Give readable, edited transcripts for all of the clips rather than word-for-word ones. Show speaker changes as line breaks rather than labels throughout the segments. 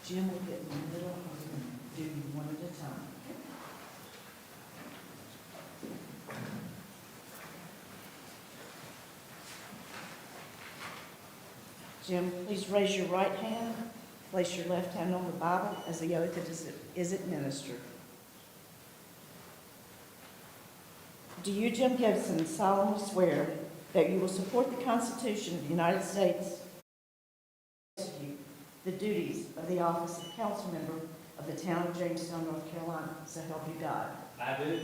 Jim will get in the middle and do one at a time. Jim, please raise your right hand. Place your left hand on the Bible as the oath is administered. Do you, Jim Gibson, solemnly swear that you will support the Constitution of the United States, the duties of the office of council member of the town of Jamestown, North Carolina, so help you God?
I do.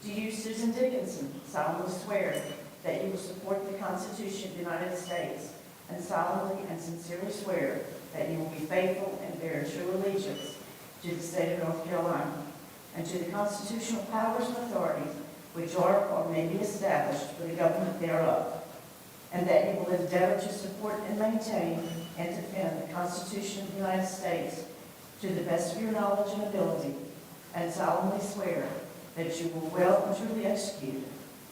Do you, Susan Dickinson, solemnly swear that you will support the Constitution of the United States and solemnly and sincerely swear that you will be faithful and bear true allegiance to the state of North Carolina and to the constitutional powers and authorities which are or may be established for the government thereof, and that you will endeavor to support and maintain and defend the Constitution of the United States to the best of your knowledge and ability, and solemnly swear that you will well and truly execute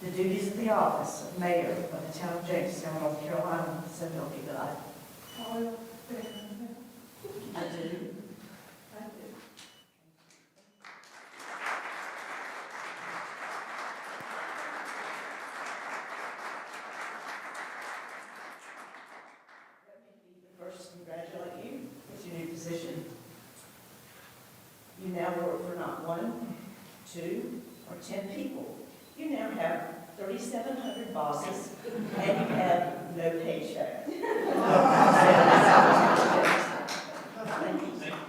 the duties of the office of mayor of the town of Jamestown, North Carolina, so help you God. I do. I do. First, congratulate you with your new position. You now work for not 1, 2, or 10 people. You now have 3,700 bosses, and you have no paycheck. Thank you.
Thank you.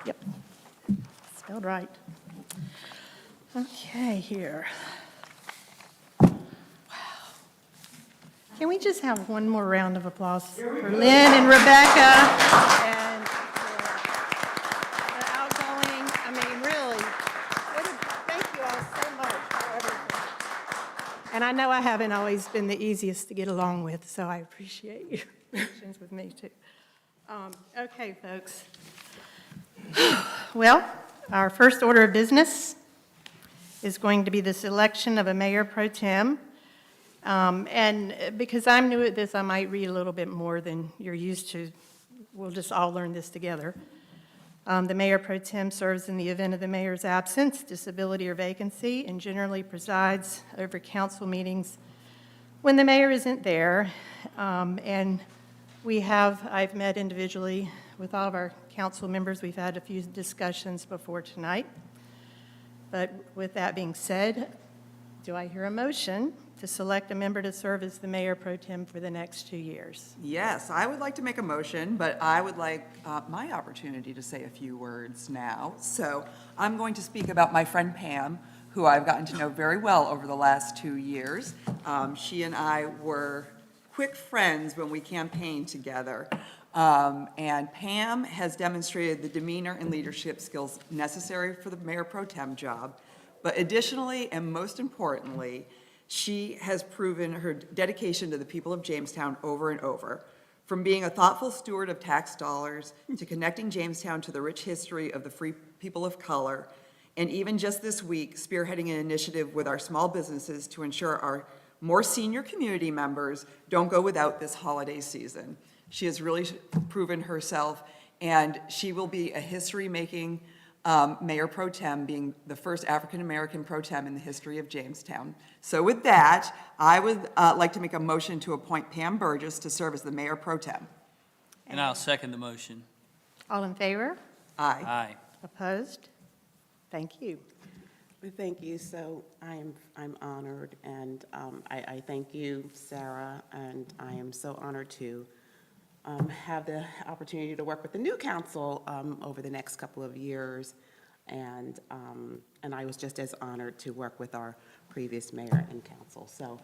Yep, spelled right. Okay, here. Wow. Can we just have one more round of applause for Lynn and Rebecca and the outgoing? I mean, really, thank you all so much for everything. And I know I haven't always been the easiest to get along with, so I appreciate your patience with me too. Okay, folks. Well, our first order of business is going to be this election of a mayor pro tem. And because I'm new at this, I might read a little bit more than you're used to. We'll just all learn this together. The mayor pro tem serves in the event of the mayor's absence, disability, or vacancy, and generally presides over council meetings when the mayor isn't there. And I've met individually with all of our council members. We've had a few discussions before tonight. But with that being said, do I hear a motion to select a member to serve as the mayor pro tem for the next 2 years?
Yes, I would like to make a motion, but I would like my opportunity to say a few words now. So I'm going to speak about my friend Pam, who I've gotten to know very well over the last 2 years. She and I were quick friends when we campaigned together. And Pam has demonstrated the demeanor and leadership skills necessary for the mayor pro tem job. But additionally, and most importantly, she has proven her dedication to the people of Jamestown over and over. From being a thoughtful steward of tax dollars to connecting Jamestown to the rich history of the free people of color and even just this week, spearheading an initiative with our small businesses to ensure our more senior community members don't go without this holiday season. She has really proven herself, and she will be a history-making Mayor Pro Tem, being the first African-American Pro Tem in the history of Jamestown. So with that, I would like to make a motion to appoint Pam Burgess to serve as the Mayor Pro Tem.
And I'll second the motion.
All in favor?
Aye.
Aye.
Opposed? Thank you.
Well, thank you. So I'm honored, and I thank you, Sarah, and I am so honored to have the opportunity to work with the new council over the next couple of years, and I was just as honored to work with our previous mayor and council. So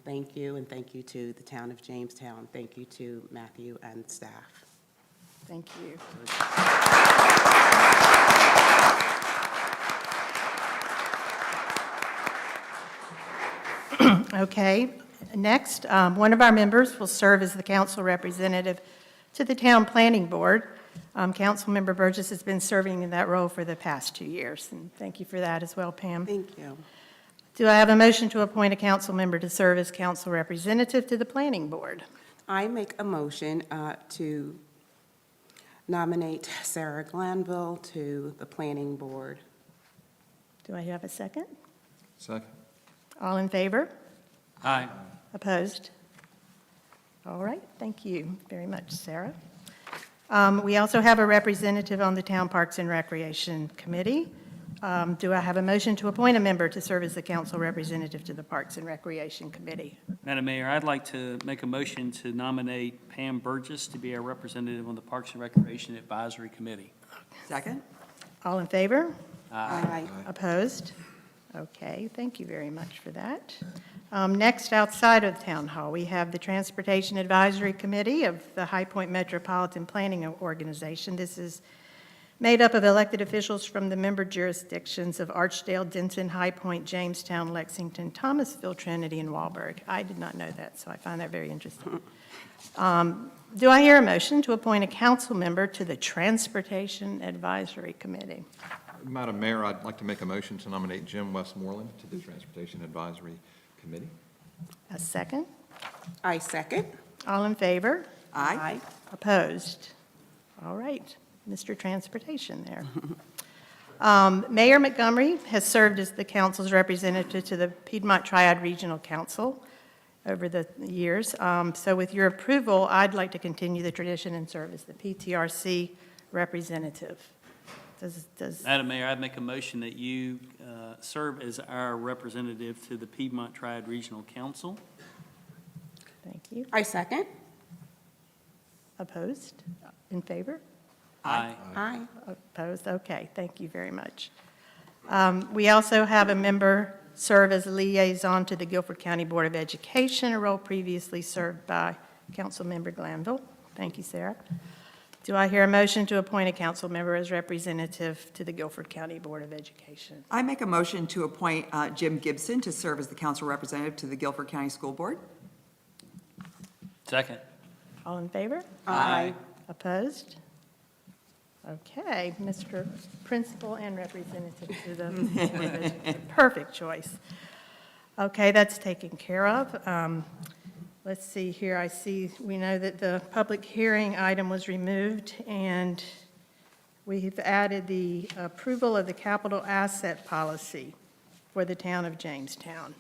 thank you, and thank you to the town of Jamestown. Thank you to Matthew and staff.
Thank you. Okay, next, one of our members will serve as the council representative to the town planning board. Councilmember Burgess has been serving in that role for the past 2 years, and thank you for that as well, Pam.
Thank you.
Do I have a motion to appoint a council member to serve as council representative to the planning board?
I make a motion to nominate Sarah Glanville to the planning board.
Do I have a second?
Second.
All in favor?
Aye.
Opposed? All right, thank you very much, Sarah. We also have a representative on the Town Parks and Recreation Committee. Do I have a motion to appoint a member to serve as the council representative to the Parks and Recreation Committee?
Madam Mayor, I'd like to make a motion to nominate Pam Burgess to be our representative on the Parks and Recreation Advisory Committee.
Second?
All in favor?
Aye.
Opposed? Okay, thank you very much for that. Next, outside of Town Hall, we have the Transportation Advisory Committee of the High Point Metropolitan Planning Organization. This is made up of elected officials from the member jurisdictions of Archdale, Denton, High Point, Jamestown, Lexington, Thomasville, Trinity, and Walburg. I did not know that, so I find that very interesting. Do I hear a motion to appoint a council member to the Transportation Advisory Committee?
Madam Mayor, I'd like to make a motion to nominate Jim Westmoreland to the Transportation Advisory Committee.
A second?
I second.
All in favor?
Aye.
Opposed? All right, Mr. Transportation there. Mayor Montgomery has served as the council's representative to the Piedmont Triad Regional Council over the years. So with your approval, I'd like to continue the tradition and serve as the PTRC representative.
Madam Mayor, I'd make a motion that you serve as our representative to the Piedmont Triad Regional Council.
Thank you.
I second.
Opposed? In favor?
Aye.
Aye.
Opposed? Okay, thank you very much. We also have a member serve as a liaison to the Guilford County Board of Education, a role previously served by Councilmember Glanville. Thank you, Sarah. Do I hear a motion to appoint a council member as representative to the Guilford County Board of Education?
I make a motion to appoint Jim Gibson to serve as the council representative to the Guilford County School Board.
Second.
All in favor?
Aye.
Opposed? Okay, Mr. Principal and Representative to the Board of Education. Perfect choice. Okay, that's taken care of. Let's see here, we know that the public hearing item was removed, and we've added the approval of the capital asset policy for the town of Jamestown.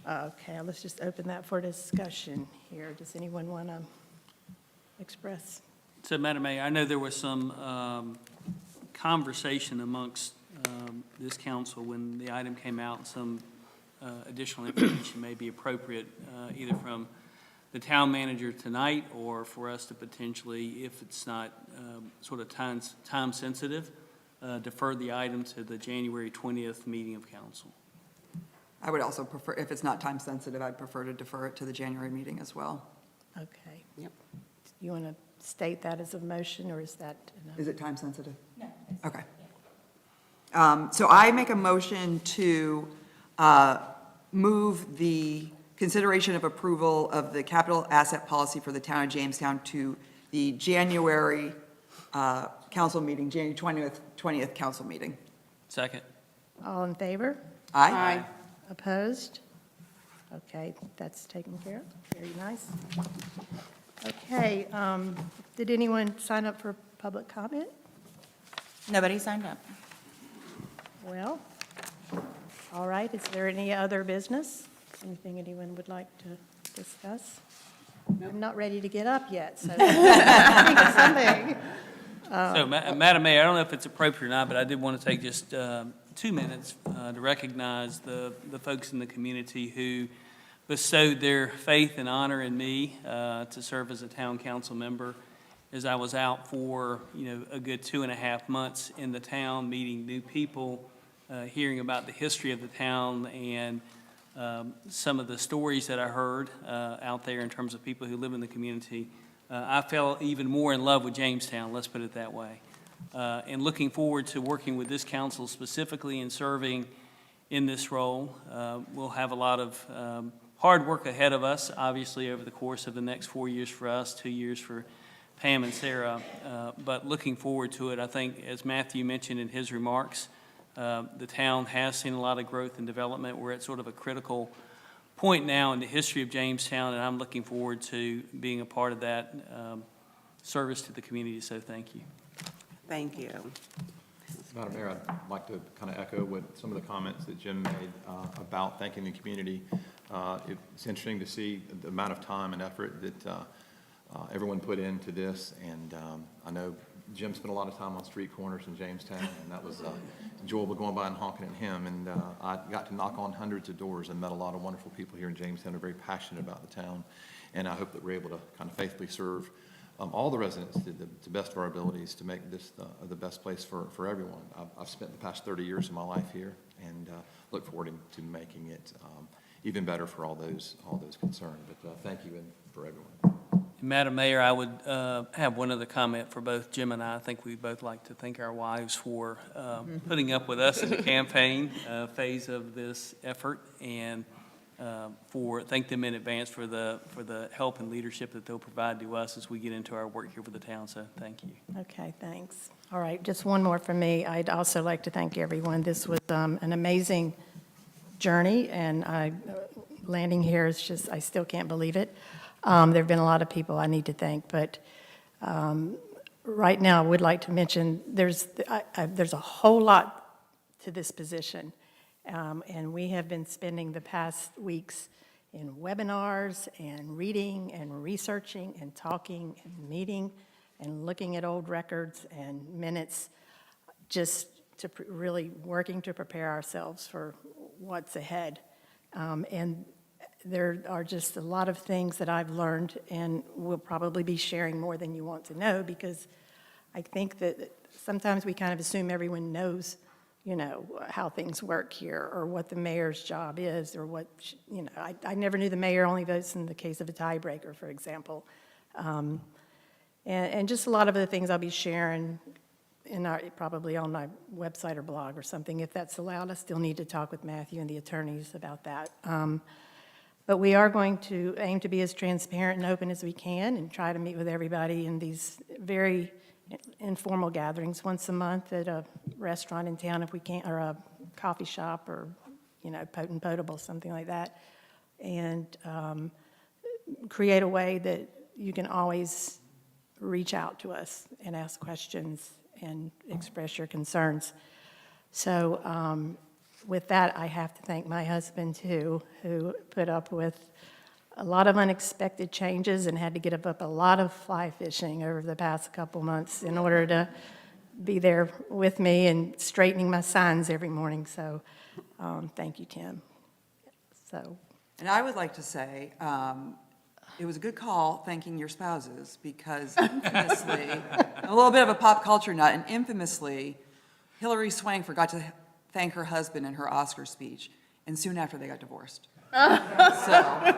Okay, let's just open that for discussion here. Does anyone want to express?
So, Madam Mayor, I know there was some conversation amongst this council when the item came out, some additional information may be appropriate, either from the town manager tonight or for us to potentially, if it's not sort of time sensitive, defer the item to the January 20th meeting of council.
I would also prefer, if it's not time sensitive, I'd prefer to defer it to the January meeting as well.
Okay.
Yep.
You want to state that as a motion, or is that enough?
Is it time sensitive?
No.
Okay. So I make a motion to move the consideration of approval of the capital asset policy for the town of Jamestown to the January council meeting, January 20th council meeting.
Second.
All in favor?
Aye.
Opposed? Okay, that's taken care of. Very nice. Okay, did anyone sign up for public comment?
Nobody signed up.
Well, all right, is there any other business? Anything anyone would like to discuss? I'm not ready to get up yet, so think of something.
So, Madam Mayor, I don't know if it's appropriate or not, but I did want to take just 2 minutes to recognize the folks in the community who bestowed their faith and honor in me to serve as a town council member, as I was out for, a good 2.5 months in the town, meeting new people, hearing about the history of the town, and some of the stories that I heard out there in terms of people who live in the community. I fell even more in love with Jamestown, let's put it that way. And looking forward to working with this council specifically and serving in this role. We'll have a lot of hard work ahead of us, obviously, over the course of the next 4 years for us, 2 years for Pam and Sarah, but looking forward to it. I think, as Matthew mentioned in his remarks, the town has seen a lot of growth and development. We're at sort of a critical point now in the history of Jamestown, and I'm looking forward to being a part of that service to the community, so thank you.
Thank you.
Madam Mayor, I'd like to kind of echo what some of the comments that Jim made about thanking the community. It's interesting to see the amount of time and effort that everyone put into this, and I know Jim spent a lot of time on street corners in Jamestown, and that was enjoyable going by and honking at him, and I got to knock on hundreds of doors and met a lot of wonderful people here in Jamestown who are very passionate about the town, and I hope that we're able to kind of faithfully serve all the residents to the best of our abilities to make this the best place for everyone. I've spent the past 30 years of my life here, and look forward to making it even better for all those concerned. But thank you, and for everyone.
Madam Mayor, I would have one other comment for both Jim and I. I think we'd both like to thank our wives for putting up with us in the campaign phase of this effort, and thank them in advance for the help and leadership that they'll provide to us as we get into our work here for the town. So thank you.
Okay, thanks. All right, just one more from me. I'd also like to thank everyone. This was an amazing journey, and landing here is just, I still can't believe it. There have been a lot of people I need to thank, but right now I would like to mention there's a whole lot to this position, and we have been spending the past weeks in webinars and reading and researching and talking and meeting and looking at old records and minutes, just to really working to prepare ourselves for what's ahead. And there are just a lot of things that I've learned, and we'll probably be sharing more than you want to know, because I think that sometimes we kind of assume everyone knows, how things work here, or what the mayor's job is, or what, I never knew the mayor only votes in the case of a tiebreaker, for example. And just a lot of the things I'll be sharing probably on my website or blog or something, if that's allowed. I still need to talk with Matthew and the attorneys about that. But we are going to aim to be as transparent and open as we can, and try to meet with everybody in these very informal gatherings once a month at a restaurant in town if we can, or a coffee shop, or, Potent Potable, something like that. And create a way that you can always reach out to us and ask questions and express your concerns. So, with that, I have to thank my husband, too, who put up with a lot of unexpected changes and had to get up a lot of fly fishing over the past couple months in order to be there with me and straightening my signs every morning. So thank you, Tim.
And I would like to say, it was a good call thanking your spouses, because infamously, a little bit of a pop culture nut, and infamously, Hillary Swank forgot to thank her husband in her Oscar speech, and soon after they got divorced. So,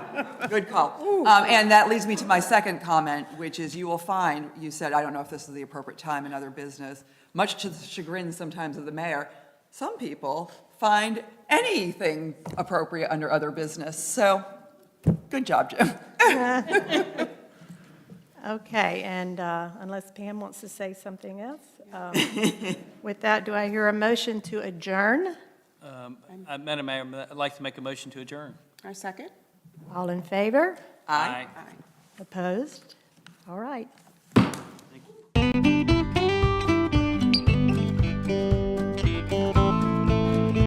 good call. And that leads me to my second comment, which is you will find, you said, I don't know if this is the appropriate time in other business, much to the chagrin sometimes of the mayor, some people find anything appropriate under other business. So, good job, Jim.
Okay, and unless Pam wants to say something else, with that, do I hear a motion to adjourn?
Madam Mayor, I'd like to make a motion to adjourn.
Our second?
All in favor?
Aye.
Aye.
Opposed? All right.